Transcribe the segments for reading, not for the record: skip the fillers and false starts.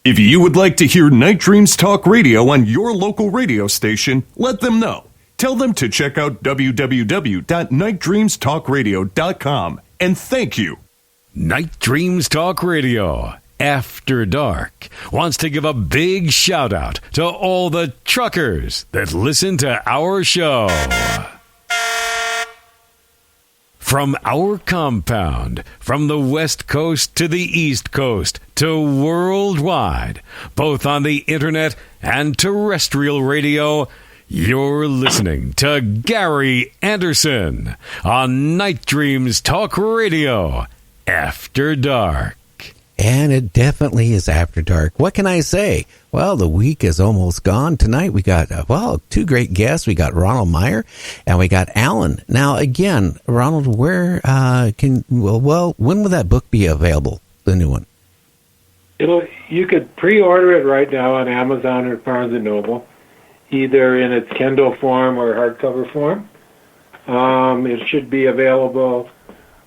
If you would like to hear Night Dreams Talk Radio on your local radio station, let them know. Tell them to check out www.nightdreamstalkradio.com, and thank you. Night Dreams Talk Radio, After Dark, wants to give a big shout out to all the truckers that listen to our show. From our compound, from the West Coast to the East Coast to worldwide, both on the internet and terrestrial radio, you're listening to Gary Anderson on Night Dreams Talk Radio, After Dark. And it definitely is after dark. What can I say? Well, the week is almost gone. Tonight we got, two great guests. We got Ronald Meyer and we got Alan. Now, again, Ronald, when will that book be available, the new one? You could pre-order it right now on Amazon or Barnes & Noble, either in its Kindle form or hardcover form. It should be available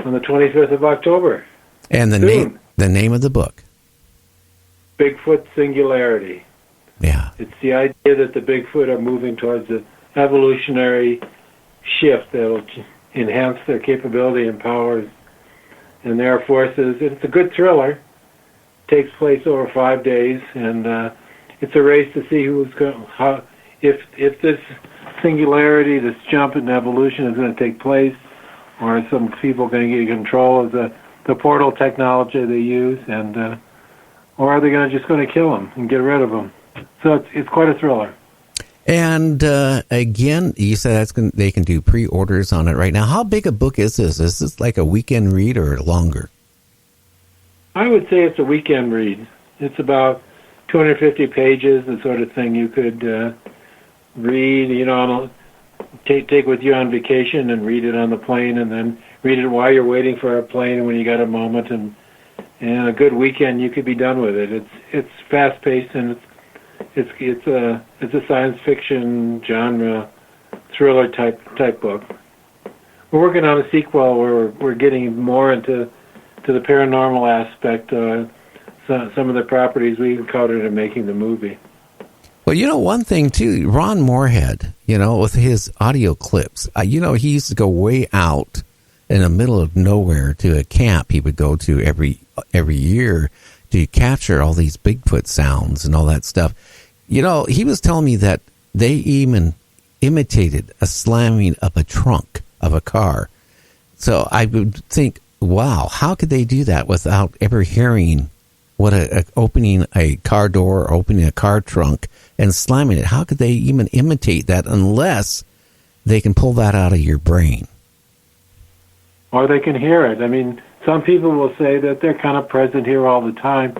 on the 25th of October. And the name of the book? Bigfoot Singularity. Yeah. It's the idea that the Bigfoot are moving towards an evolutionary shift that will enhance their capability and powers and their forces. It's a good thriller. It takes place over 5 days, and it's a race to see if this singularity, this jump in evolution is going to take place, or are some people going to get control of the portal technology they use, and or are they just going to kill them and get rid of them? So it's quite a thriller. And again, you said they can do pre-orders on it right now. How big a book is this? Is this like a weekend read or longer? I would say it's a weekend read. It's about 250 pages, the sort of thing you could read, take with you on vacation and read it on the plane, and then read it while you're waiting for a plane when you got a moment, and a good weekend you could be done with it. It's fast paced, and it's a science fiction genre thriller type book. We're working on a sequel where we're getting more into the paranormal aspect. Some of the properties we encountered in making the movie. Well, one thing too, Ron Moorhead, with his audio clips, he used to go way out in the middle of nowhere to a camp he would go to every year to capture all these Bigfoot sounds and all that stuff. He was telling me that they even imitated a slamming of a trunk of a car. So I would think, wow, how could they do that without ever hearing what opening a car door or opening a car trunk and slamming it? How could they even imitate that unless they can pull that out of your brain? Or they can hear it. I mean, some people will say that they're kind of present here all the time,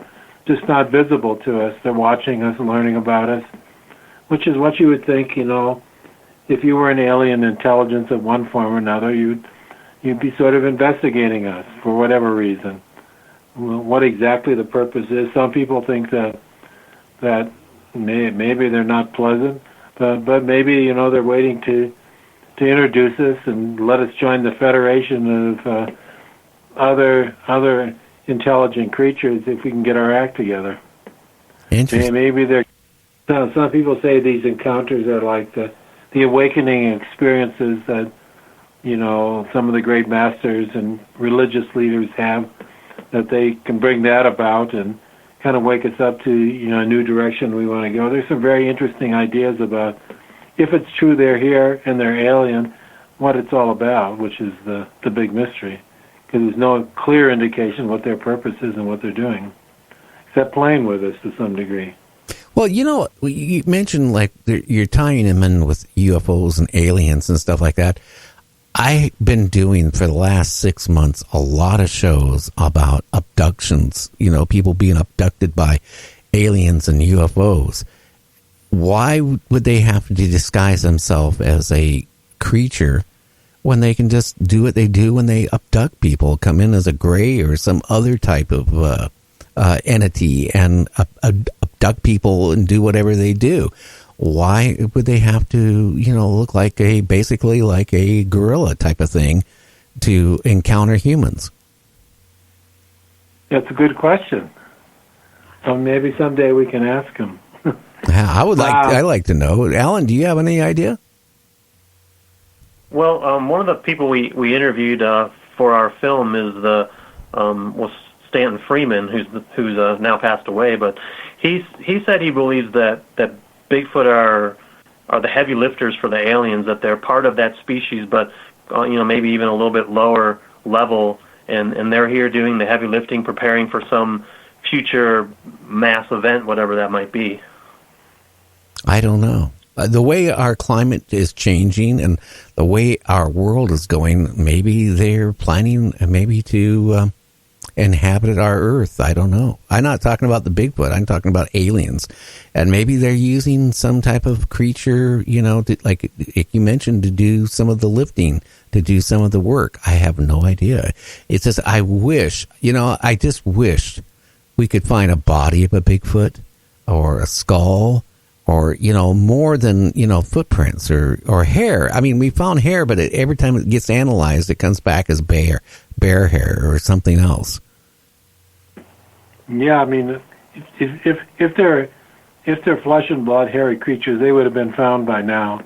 just not visible to us. They're watching us and learning about us, which is what you would think, if you were an alien intelligence of one form or another, you'd be sort of investigating us for whatever reason. Well, what exactly the purpose is, some people think that maybe they're not pleasant, but maybe, they're waiting to introduce us and let us join the federation of other intelligent creatures if we can get our act together. Interesting. Maybe some people say these encounters are like the awakening experiences that some of the great masters and religious leaders have, that they can bring that about and kind of wake us up to a new direction we want to go. There's some very interesting ideas about, if it's true they're here and they're alien, what it's all about, which is the big mystery, because there's no clear indication what their purpose is and what they're doing, except playing with us to some degree. Well, you mentioned you're tying them in with UFOs and aliens and stuff like that. I've been doing for the last 6 months a lot of shows about abductions, people being abducted by aliens and UFOs. Why would they have to disguise themselves as a creature when they can just do what they do when they abduct people, come in as a gray or some other type of entity and abduct people and do whatever they do? Why would they have to, look basically like a gorilla type of thing to encounter humans? That's a good question. So maybe someday we can ask him. I'd like to know. Alan, do you have any idea? Well, one of the people we interviewed for our film was Stanton Freeman, who's now passed away. But he said he believes that Bigfoot are the heavy lifters for the aliens, that they're part of that species, but maybe even a little bit lower level, and they're here doing the heavy lifting, preparing for some future mass event, whatever that might be. I don't know. The way our climate is changing and the way our world is going, maybe they're planning maybe to inhabit our Earth. I don't know. I'm not talking about the Bigfoot. I'm talking about aliens. And maybe they're using some type of creature, like you mentioned, to do some of the lifting, to do some of the work. I have no idea. It's just, I just wish we could find a body of a Bigfoot or a skull, or, more than, footprints or hair. I mean, we found hair, but every time it gets analyzed, it comes back as bear hair or something else. Yeah, I mean, if they're flesh and blood, hairy creatures, they would have been found by now.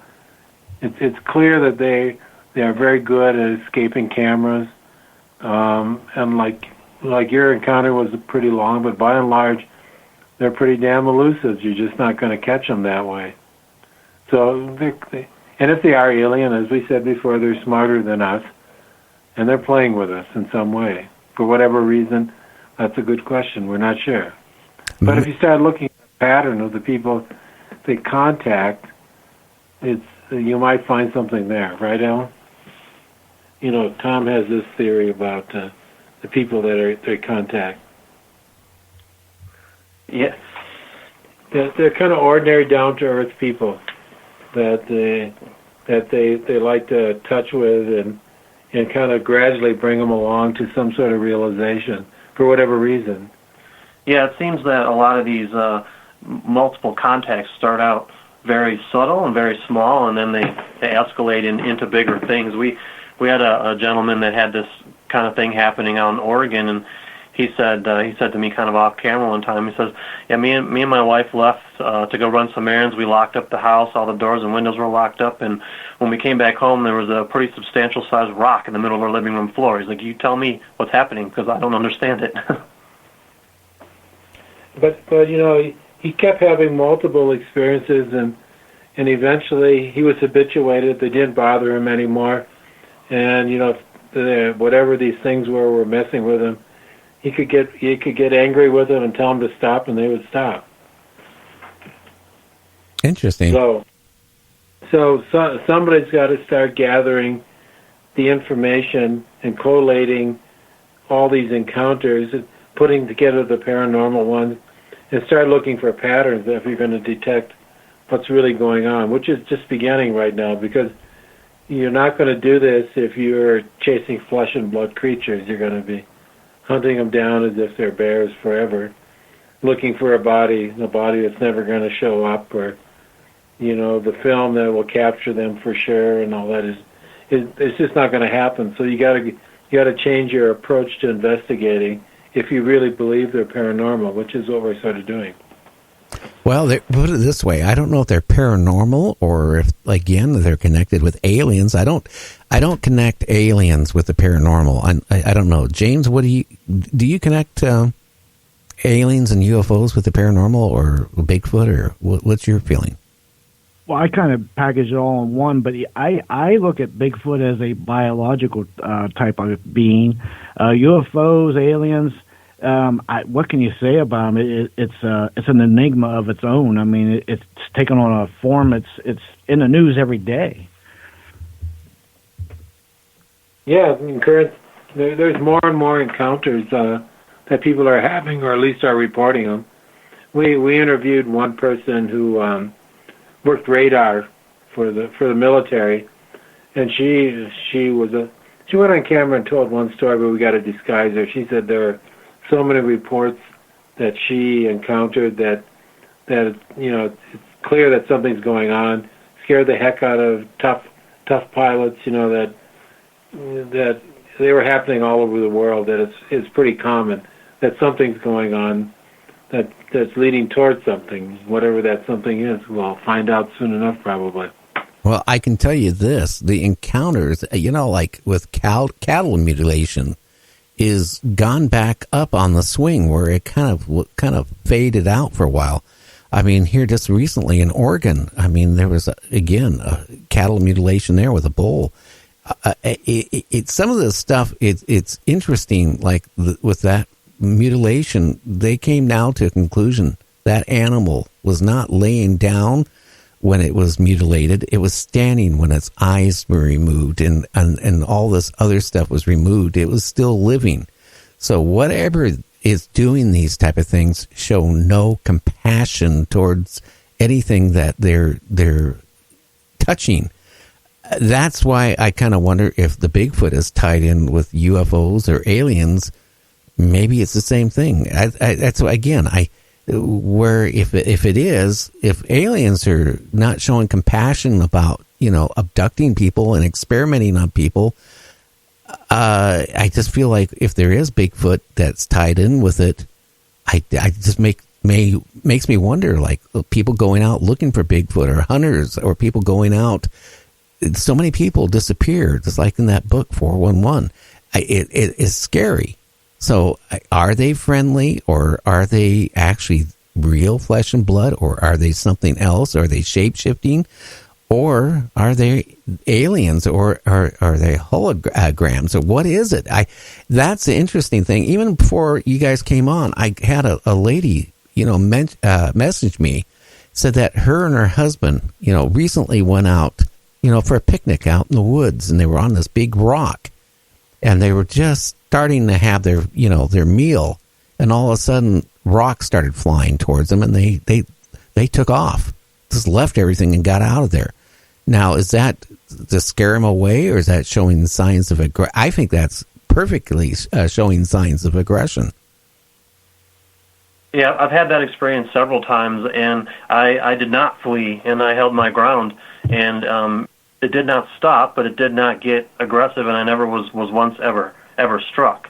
It's clear that they are very good at escaping cameras, and like your encounter was pretty long, but by and large, they're pretty damn elusive. You're just not going to catch them that way. So, and if they are alien, as we said before, they're smarter than us, and they're playing with us in some way. For whatever reason, that's a good question. We're not sure. Mm-hmm. But if you start looking at the pattern of the people they contact, you might find something there. Right, Alan? Tom has this theory about the people that they contact. Yeah, they're kind of ordinary, down-to-earth people that they like to touch with and kind of gradually bring them along to some sort of realization for whatever reason. Yeah, it seems that a lot of these multiple contacts start out very subtle and very small, and then they escalate into bigger things. We had a gentleman that had this kind of thing happening out in Oregon, and he said to me kind of off camera one time, he says, yeah, me and my wife left to go run some errands. We locked up the house. All the doors and windows were locked up. And when we came back home, there was a pretty substantial sized rock in the middle of our living room floor. He's like, you tell me what's happening because I don't understand it. But he kept having multiple experiences, and eventually he was habituated. They didn't bother him anymore. And, whatever these things were messing with him, he could get angry with them and tell them to stop, and they would stop. Interesting. So somebody's got to start gathering the information and collating all these encounters, and putting together the paranormal ones, and start looking for patterns if you're going to detect what's really going on, which is just beginning right now, because you're not going to do this if you're chasing flesh and blood creatures. You're going to be hunting them down as if they're bears forever, looking for a body that's never going to show up, or the film that will capture them for sure, and all that it's just not going to happen. So you got to change your approach to investigating if you really believe they're paranormal, which is what we're sort of doing. Well, put it this way: I don't know if they're paranormal or if, again, they're connected with aliens. I don't connect aliens with the paranormal. I don't know, James. What do you connect aliens and UFOs with the paranormal or Bigfoot, or what's your feeling? Well, I kind of package it all in one, but I look at Bigfoot as a biological type of being. UFOs, aliens. What can you say about them? It's an enigma of its own. I mean, it's taken on a form. It's in the news every day. Yeah, there's more and more encounters that people are having, or at least are reporting them. We interviewed one person who worked radar for the military, and she went on camera and told one story, but we got to disguise her. She said there are so many reports that she encountered that it's clear that something's going on. Scared the heck out of tough pilots. That they were happening all over the world. That it's pretty common that something's going on that's leading towards something, whatever that something is. We'll find out soon enough, probably. Well, I can tell you this: the encounters, like with cattle mutilation, is gone back up on the swing where it kind of faded out for a while. I mean, here just recently in Oregon, I mean, there was a cattle mutilation there with a bull. Some of this stuff, it's interesting. Like with that mutilation, they came now to a conclusion that animal was not laying down when it was mutilated. It was standing when its eyes were removed and all this other stuff was removed. It was still living. So whatever is doing these type of things show no compassion towards anything that they're touching. That's why I kind of wonder if the Bigfoot is tied in with UFOs or aliens. Maybe it's the same thing. That's again, where if aliens are not showing compassion about abducting people and experimenting on people, I just feel like if there is Bigfoot that's tied in with it, I just makes me wonder, like people going out looking for Bigfoot or hunters or people going out. So many people disappear, just like in that book 411. It is scary. So are they friendly, or are they actually real flesh and blood, or are they something else? Are they shape-shifting, or are they aliens, or are they holograms, or what is it? That's the interesting thing. Even before you guys came on, I had a lady, message me, said that her and her husband, recently went out, for a picnic out in the woods, and they were on this big rock, and they were just starting to have their meal, and all of a sudden rocks started flying towards them, and they took off, just left everything and got out of there. Now, is that to scare them away, or is that showing signs of aggression? I think that's perfectly showing signs of aggression. Yeah, I've had that experience several times, and I did not flee, and I held my ground, and it did not stop, but it did not get aggressive, and I never was once ever struck.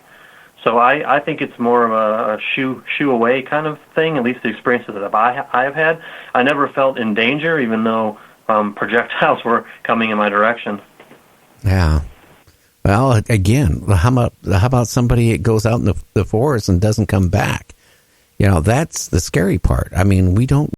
So I think it's more of a shoo away kind of thing, at least the experiences that I have had. I never felt in danger, even though projectiles were coming in my direction. Yeah. Well, again, how about somebody that goes out in the forest and doesn't come back? That's the scary part. I mean, we don't